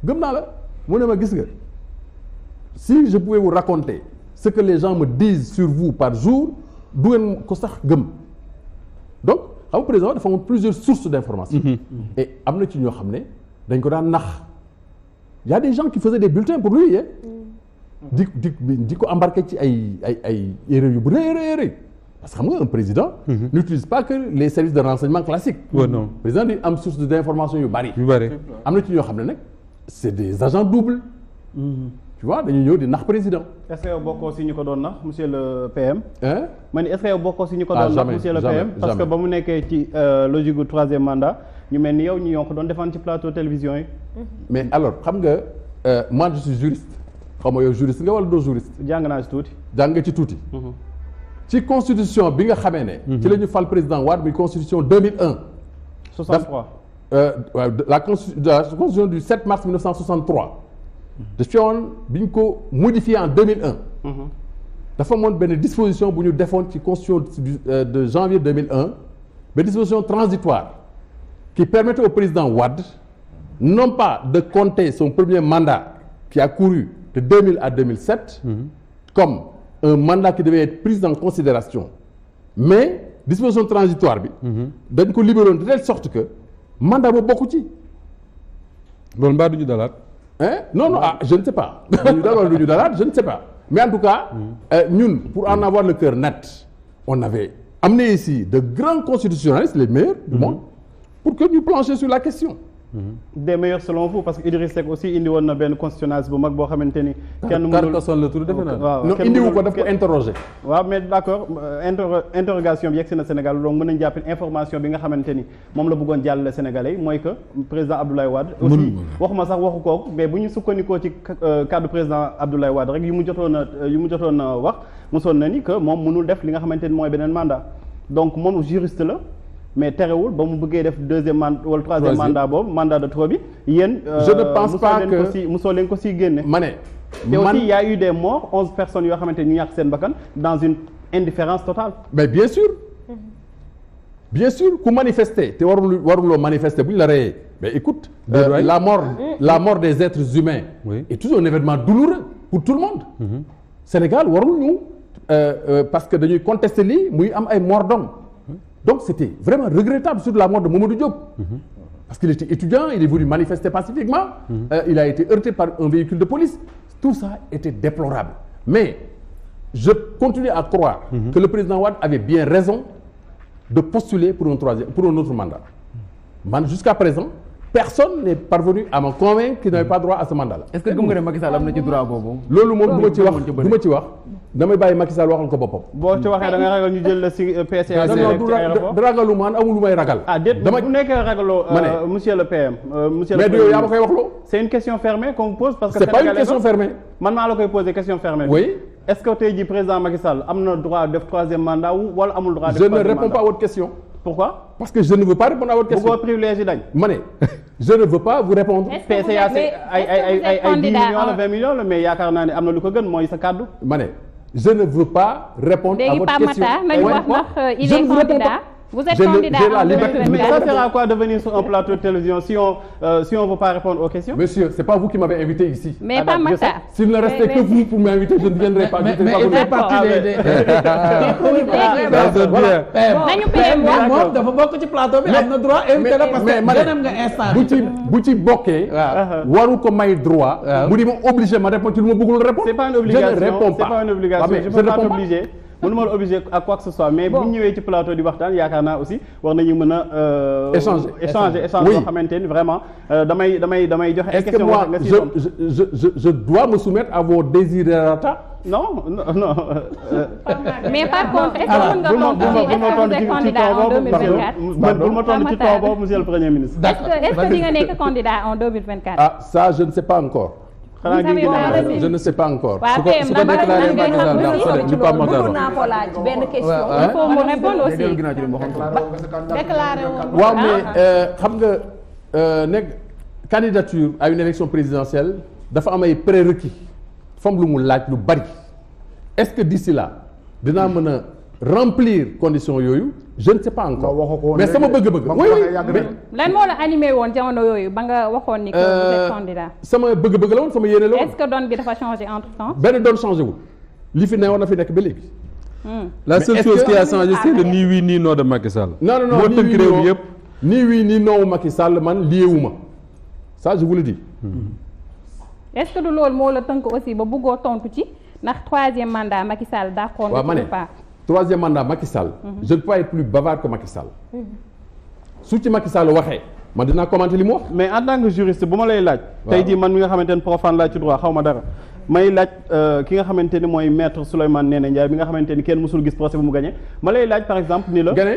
gëm naa la mu ne ma gis nga si je pouvais vous raconter ce que les gens me disent sur vous par jour du ngeen ko sax gëm donc xam nga président dafa amoon plusieurs sources d'information et am na ci ñoo xam ne dañ ko daan nax y a des gens qui faisaient des bulletins pour lui di ko embarqué ci ay erreurs yu bu rëy parce que xam nga un président n'utilise pas que les services de renseignement classiques non président di am source d'information yu bari am na ci ñoo xam ne nag c'est des agents doubles tu vois dañuy ñëw di nax président. est-ce que yow bokkoo si ñu ko doon nax monsieur le PM. ma ni est-ce que yow bokkoo si ñu ko doon nax monsieur le PM. parce que ba mu nekkee ci logique gu troisième mandat ñu mel ni yow ñu ko doon défendre ci plateau télévision yi. mais alors xam nga moi je suis juriste xaw ma yow juriste nga wala doo juriste. jàng naa ci tuuti. jàng nga ci tuuti. ci constitution bi nga xamee ne. ci la ñu fal président Wade muy constitution 2001. 63. waaw la constitution du 7 mars 1963. de woon bi ñu ko modifié en 2001. dafa amoon benn disposition bu ñu defoon ci constitution de janvier 2001 benn disposition transitoire qui permettait au président Wade non pas de compter son premier mandat qui a couru de 2000 à 2007 comme un mandat qui devait être pris en considération mais disposition transitoire bi dañ ko libéroon de telle sorte que mandat ba bokku ci loolu mbaa du ñu dalaat non je ne sais pas duñu dal wala duñu dalaat je ne sais pas mais en tout cas ñun pour en avoir le cœur net on avait amené ici de grands constitutionnalistes les meilleurs du monde pour que ñu plancher sur la question des meilleurs selon vous parce que Idriss Seck aussi indi woon na benn constitutionnaliste bu mag boo xamante ni kenn mënul Carcassonne la tudd defe naa waaw non indiwu ko daf ko interroger waaw mais d'accord interrogation bi yegg si na Sénégal donc mën nañu jàpp information bi nga xamante ni moom la bëggoon jàllale Sénégalais yi mooy que président Abdoulaye Wade aussi waxuma sax waxu kooku mais bu ñu sukkandikoo ci cadre président Abdoulaye Wade rek yu mu jotoon a wax mosoon na ni que moom mënul def li nga xamante ni mooy beneen mandat donc moom juriste la mais terewul ba mu bëggee def deuxième mandat wala troisième mandat boobu mandat de trop bi yéen. je ne pense pas que mosoo leen ko si génne. ma ne te aussi y a eu des morts 11 personnes yoo xamante ni ñu ñàkk seen bakkan dans une indifférence totale. mais bien sûr ku manifester te waruloo manifester bu ñu la reyee mais écoute. la mort des êtres humains. est toujours un événement douloureux pour tout le monde. Sénégal warul ñu parce que dañuy contester lii muy am ay morts d'hommes. Donc c'était vraiment regrettable sur la mort de Mamadou Diop. Parce qu'il était étudiant, il est voulu manifester pacifiquement, il a été heurté par un véhicule de police. Tout ça était déplorable. Mais je continue à croire que le président Wade avait bien raison de postuler pour un autre mandat. Jusqu'à présent, personne n'est parvenu à me convaincre qu'il n'avait pas droit à ce mandat-là. Est-ce que gëm nga ne Macky Sall am na ci droit boobu. loolu moom du ma ci wax damay bàyyi Macky Sall waxal ko boppam. boo ci waxee da nga ragal ñu jël la si PCA. du ragalu man amul lu may ragal. déet bu nekkee ragaloo. monsieur le PM. monsieur le mais du yow yaa ma koy wax loo. c'est une question fermée qu'on pose parce que. c'est pas une question fermée. man maa la koy poser question fermée. oui. est-ce que tey jii président Macky Sall am na droit def troisième mandat wala amul droit def troisième mandat. Je ne réponds pas à votre question. Pourquoi? Parce que je ne veux pas répondre à votre question. Pourquoi privilège dañ. ma ne je ne veux pas vous répondre. PCA ay 10 millions la 20 millions la mais yaakaar naa ne am na lu ko gën mooy sa kàddu. ma ne je ne veux pas répondre à votre question. léegi Pape Matar nañu wax ndax il est candidat. Vous êtes candidat en 2024. Mais ça sert à quoi de venir sur un plateau de télévision si on veut pas répondre aux questions? Monsieur, c'est pas vous qui m'avez invité ici. Mais Pape Matar. S'il ne restait que vous pour m'inviter, je ne viendrais pas. Mais il fait partie des nañu PM wax moom dafa bokk ci plateau bi am na droit invité la parce que gënam nga instant bu ci bokkee waru ko may droit mu di ma obligé ma répondre ci lu ma bëggul répondre. C'est pas une obligation. Je ne réponds pas. C'est pas une obligation. Je peux pas t'obliger. mënuma la obligé à quoi que ce soit mais bu ñu ñëwee ci plateau di waxtaan yaakaar naa aussi war nañu mën a échanger yoo xamante ni vraiment damay joxe ay questions nga si je dois me soumettre à vos desiderata. non mais par contre est-ce que mën nga tontu ci candidat en 2024 bul ma tontu ci temps boobu monsieur le premier ministre. est-ce que di nga nekk candidat en 2024. ah ça je ne sais pas encore. Je ne sais pas encore. su ko déclaré Macky Sall bëgg naa ko laaj benn question. il faut mu répondre aussi. déclaré woon. waaw mais xam nga nekk candidature à une élection présidentielle dafa am ay prérequis dafa am lu mu laaj lu bari est-ce que d'ici là dinaa mën a remplir conditions yooyu je ne sais pas encore mais sama bëgg-bëgg oui lan moo la animé woon jamono yooyu ba nga waxoon ni que vous êtes candidat sama bëgg-bëgg la woon sama yéene la woon est-ce que donne bi dafa changé entre temps benn doon changé wul li fi newoon na fi nekk ba léegi la seule chose qui a changé c'est le ni oui ni non de Macky Sall non moo tënk réew mi yëpp ni oui ni non Macky Sall man liyeewuma ça je vous le dis est-ce que du loolu moo la tënk aussi ba bëggoo tontu ci ndax troisième mandat Macky Sall d'accord waaw ma ne troisième mandat Macky Sall je ne peux pas être plus bavard que Macky Sall su ci Macky Sall waxee man dinaa commenter li mu wax mais en tant que juriste bu ma lay laaj tey jii man mi nga xamante ne profane laa ci droit xaw ma dara may laaj ki nga xamante ni mooy maître Souleymane Ndéné Ndiaye bi nga xamante ni kenn mësul gis procès bu mu gagné ma lay laaj par exemple ni la gagné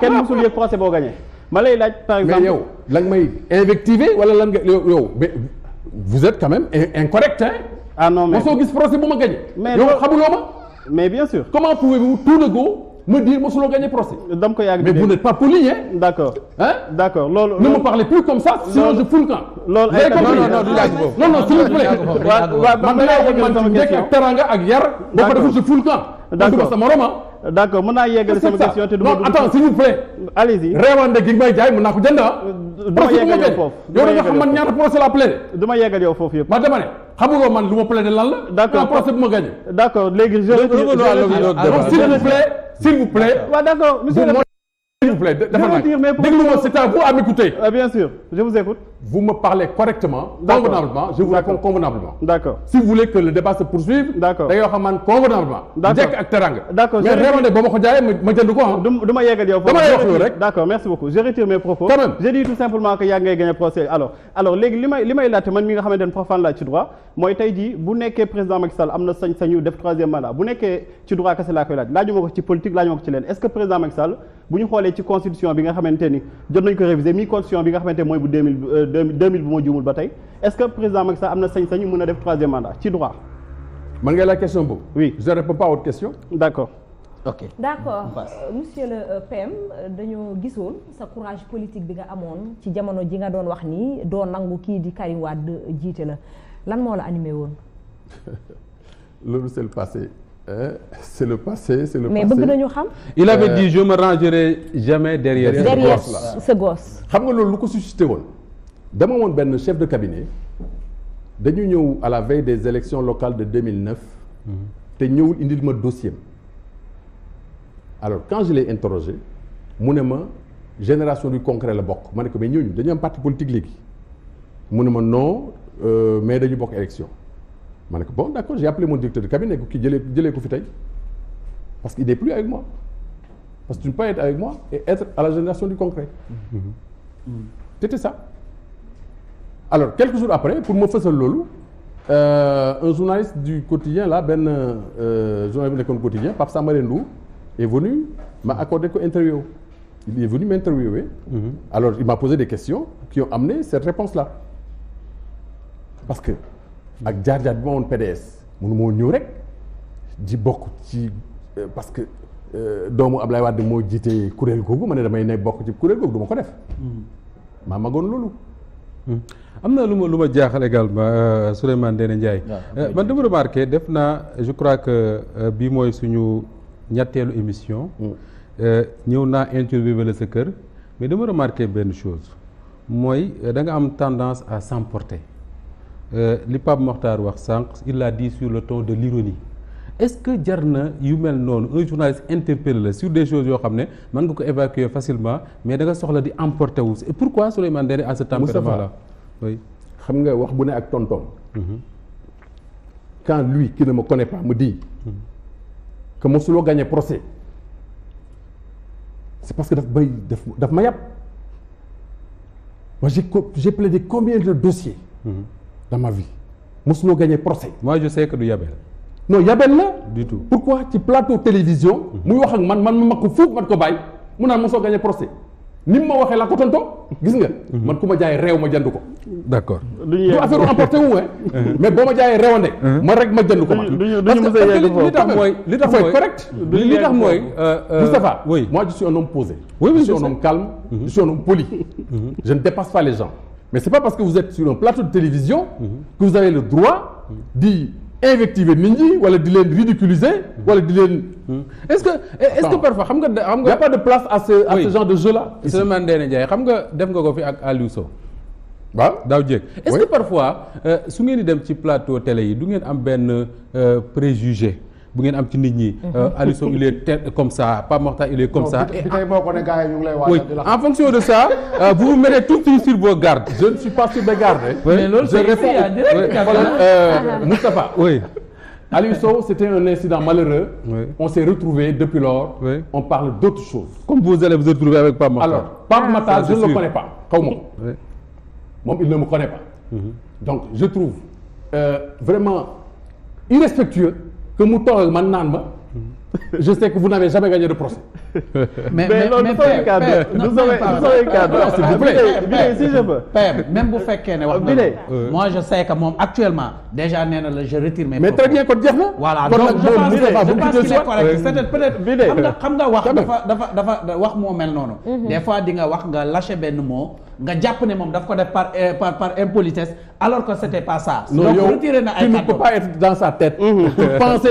kenn mësul yëg procès boo gagné ma lay laaj par exemple mais yow lan may invectiver wala lan nga yow vous êtes quand même incorrect hein ah non mais mosoo gis procès bu ma gagné mais yow xamuloo ma mais bien sûr comment pouvez-vous tout de go me dire mosuloo gagné procès dam ko yàgg mais vous n'êtes pas poli hein d'accord hein d'accord loolu ne me parlez plus comme ça sinon je fous le camp loolu ay non s'il vous plaît man man njëkk ak teranga ak yar boo ko deful je fous le camp d'accord sama roman d'accord mën naa yeggale sama question te non attends s'il vous plaît allez-y réewande gi may jaay mën naa ko jënd du ma yeggal yow foofu yow da nga xam man ñaata procès la plaidé du ma yeggal yow foofu yëpp ma dama ne xamuloo man lu ma plaidé lan la d'accord procès bu ma gagné d'accord léegi je s'il vous plaît waaw d'accord monsieur s'il vous plaît déglu ma c'est à vous à m'écouter bien sûr je vous écoute vous me parlez correctement convenablement je vous réponds convenablement d'accord si vous voulez que le débat se poursuive d'accord da ngay wax man convenablement njëkk ak teranga d'accord mais réewande ba ma ko jaayee ma jënd ko du ma yeggal yow foofu dama lay wax loolu rek d'accord merci beaucoup je retire mes propos quand même j'ai dit tout simplement que yaa ngay gagner procès alors léegi li may laajte man mi nga xamante ne profane laa ci droit mooy tey jii bu nekkee président Macky Sall am na sañ-sañu def troisième mandat bu nekkee ci droit kese laa koy laajuma ko ci politique laajuma ko ci leen est-ce que président Macky Sall bu ñu xoolee ci constitution bi nga xamante ni jot nañu ko réviser mi constitution bi nga xamante mooy bu 2000 bu ma juumul ba tey est-ce que président Macky Sall am na sañ-sañu mën a def troisième mandat ci droit man ngay la question boobu oui je réponds pas à votre question d'accord ok d'accord monsieur le PM dañoo gisoon sa courage politique bi nga amoon ci jamono ji nga doon wax nii doo nangu kii di Karim Wade jiite la lan moo la animé woon loolu c'est le passé c'est le passé mais bëgg nañu xam il avait dit je me rangerai jamais derrière ce gosse xam nga loolu lu ko suscité woon dama woon benn chef de cabinet dañu ñëw à la veille des élections locales de 2009 te ñëwul indil ma dossier alors quand je l'ai interrogé mu ne ma génération du concret la bokk ma ne ko mais ñooñu dañu am parti politique léegi mu ne ma non mais dañu bokk élection ma ne ko bon d'accord j'ai appelé mon directeur de cabinet ko kii jëlee ko fi tey parce qu'il n'est plus avec moi parce que tu ne peux pas être avec moi et être à la génération du concret c'était ça alors quelques jours après pour ma fësal loolu un journaliste du quotidien là benn journaliste bu nekkoon quotidien Pape Sambare Ndour est venu m'a accordé ko interview il est venu m'interviewer alors il m'a posé des questions qui ont amené cette réponse là parce que ak jaar-jaar bi ma woon PDS mënu moo ñëw rek di bokk ci parce que doomu Ablaye Wade moo jiite kuréel googu ma ne damay ne bokk ci kuréel googu du ma ko def maa magoon loolu am na lu ma jaaxal également Souleymane Ndéné Ndiaye man dama remarqué def naa je crois que bii mooy suñu ñetteelu émission ñëw naa interviewé la sa kër mais dama remarqué benn chose mooy da nga am tendance à s'emporter li Pape Mokhtar wax sànq il l'a dit sur le ton de l'ironie est-ce que jar na yu mel noonu un journaliste interpellé la sur des choses yoo xam ne mën nga ko évacuer facilement mais da nga soxla di emporter wu et pourquoi Souleymane Ndéné à ce tempérament là oui xam nga wax bu ne ak tonton quand lui qui ne me connaît pas me dit que mosuloo gagné procès c'est parce que daf ma yàpp moi j'ai plaidé combien de dossiers dans ma vie mosuloo gagné procès moi je sais que du yabel non yabel la du tout pourquoi ci plateau télévision muy wax ak man ma ko fuuf man ko bàyyi mu naan mosoo gagné procès ni ma waxee la ko tontoo gis nga man ku ma jaay réew ma jënd ko d'accord du affaire emporté wu mais boo ma jaayee réewande ma rek ma jënd ko ma li tax mooy li tax mooy correct li tax mooy Moustapha oui moi je suis un homme posé oui, je suis un homme calme je suis un homme poli je ne dépasse pas les gens mais c'est pas parce que vous êtes sur un plateau de télévision que vous avez le droit d'y invectiver nit ñi wala di leen ridiculiser wala di leen. est-ce que parfois xam nga. y a pas de place à ce genre de jeu là. Souleymane Ndéné Ndiaye xam nga def nga ko fi ak Aliou Sow. waaw daaw jéeg est-ce que parfois su ngeen di dem ci plateau télé yi du ngeen am benn préjugé bu ngeen am ci nit ñi. Aliou Sow il est comme ça Pape Makhtar il est comme ça. tey boo ko ne gars yi ñu ngi lay waajal di la en fonction de ça vous vous mettez tout de suite sur vos gardes. je ne suis pas sur mes gardes. mais loolu c'est Moustapha. oui. Aliou Sow c'était un incident malheureux. Oui. On s'est retrouvés depuis lors. Oui. On parle d'autres choses. Comme vous allez vous retrouver avec Pape Makhtar. Alors Pape Makhtar je ne le connais pas xaw ma ko. Oui. moom il ne me connaît pas. Donc je trouve vraiment irrespectueux que mu toog ak man naan ma. Je sais que vous n'avez jamais gagné de procès. mais loolu du cadre s'il vous plaît si je peux. Père même bu fekkee ne wax na moi je sais que moom actuellement déjà nee na la je retire mes propos. Mais très bien kon jeex na. voilà donc je pense qu'il est correct c'est peut-être xam nga wax dafa wax moo mel noonu. des fois di nga wax nga lâcher benn mot nga jàpp ne moom daf ko def par impolitesse alors que c'était pas ça. donc retiré na ay tu ne peux pas être dans sa tête. pour penser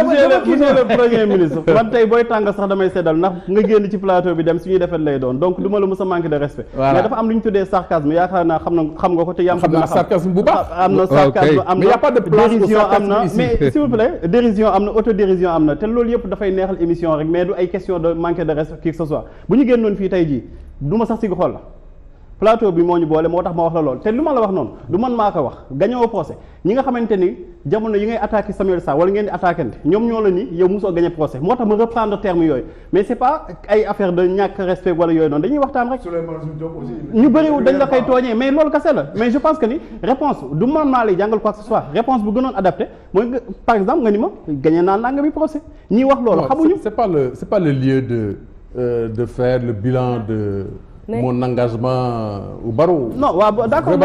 monsieur le premier ministre man tey booy tàng sax damay seddal ndax nga génn ci plateau bi dem suñuy defet lay doon donc du ma la mës a manquer de respect. mais dafa am lu ñu tuddee sarcasme yaakaar naa xam nga ko te yam. xam naa sarcasme bu baax am na sarcasme am na mais y a pas de place au dérision am na sarcasme ici. mais s'il vous plaît dérision am na autodérision am na te loolu yëpp dafay neexal émission rek mais du ay question de manquer de respect qui que ce soit bu ñu génnoon fii tey jii du ma sax si xool la plateau bi moo ñu boole moo tax ma wax la lool te lu ma la wax noonu du man maa ko wax gañoo procès ñi nga xamante ni jamono yi ngay attaqué Samuel Sarr wala ngeen di attaquante ñoom ñoo la ni yow mosoo gagné procès moo tax ma reprendre terme yooyu mais c'est pas ay affaire de ñàkk respect wala yooyu noonu dañuy waxtaan rek ñu bëriwul dañ la koy tooñee mais loolu kese la mais je pense que ni réponse du man maa lay jàngal quoi que ce soit réponse bu gënoon adapté mooy par exemple nga ni ma gagné naa nanga bi procès ñiy wax loolu xamuñu c'est pas le lieu de faire le bilan de mon engagement au barreau. Non, d'accord.